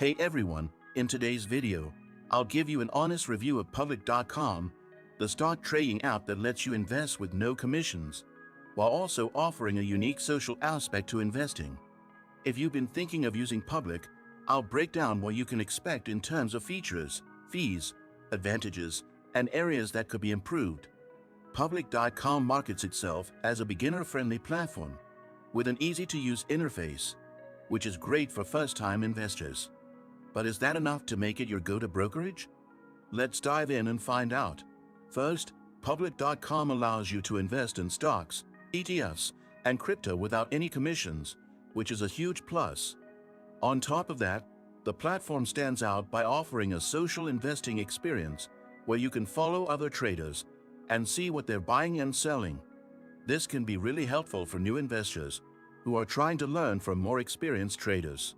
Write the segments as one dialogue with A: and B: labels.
A: Hey everyone, in today's video, I'll give you an honest review of Public.com, the stock trading app that lets you invest with no commissions, while also offering a unique social aspect to investing. If you've been thinking of using Public, I'll break down what you can expect in terms of features, fees, advantages, and areas that could be improved. Public.com markets itself as a beginner-friendly platform with an easy-to-use interface, which is great for first-time investors. But is that enough to make it your go-to brokerage? Let's dive in and find out. First, Public.com allows you to invest in stocks, ETFs, and crypto without any commissions, which is a huge plus. On top of that, the platform stands out by offering a social investing experience where you can follow other traders and see what they're buying and selling. This can be really helpful for new investors who are trying to learn from more experienced traders.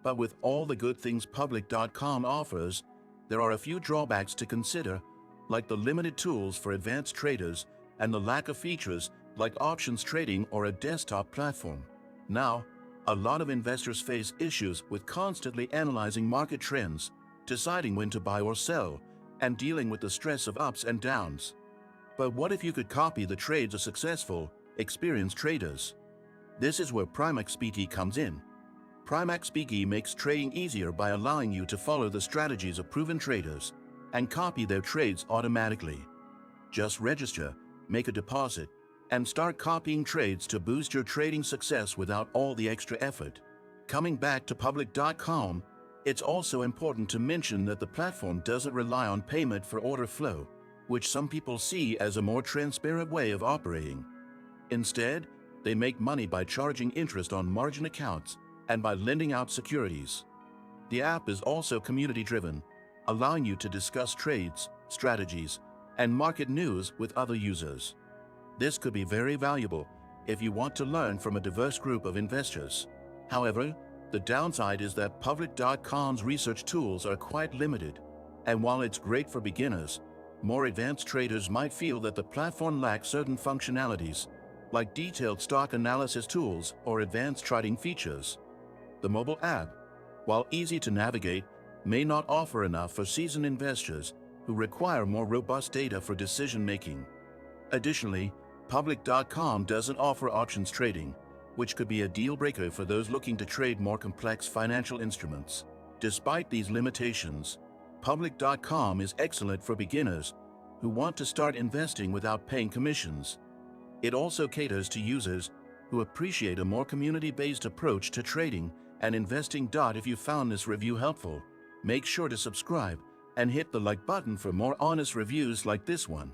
A: But with all the good things Public.com offers, there are a few drawbacks to consider, like the limited tools for advanced traders and the lack of features like options trading or a desktop platform. Now, a lot of investors face issues with constantly analyzing market trends, deciding when to buy or sell, and dealing with the stress of ups and downs. But what if you could copy the trades of successful, experienced traders? This is where PrimeXPT comes in. PrimeXPT makes trading easier by allowing you to follow the strategies of proven traders and copy their trades automatically. Just register, make a deposit, and start copying trades to boost your trading success without all the extra effort. Coming back to Public.com, it's also important to mention that the platform doesn't rely on payment for order flow, which some people see as a more transparent way of operating. Instead, they make money by charging interest on margin accounts and by lending out securities. The app is also community-driven, allowing you to discuss trades, strategies, and market news with other users. This could be very valuable if you want to learn from a diverse group of investors. However, the downside is that Public.com's research tools are quite limited, and while it's great for beginners, more advanced traders might feel that the platform lacks certain functionalities, like detailed stock analysis tools or advanced trading features. The mobile app, while easy to navigate, may not offer enough for seasoned investors who require more robust data for decision-making. Additionally, Public.com doesn't offer options trading, which could be a deal-breaker for those looking to trade more complex financial instruments. Despite these limitations, Public.com is excellent for beginners who want to start investing without paying commissions. It also caters to users who appreciate a more community-based approach to trading and investing. If you found this review helpful, make sure to subscribe and hit the like button for more honest reviews like this one.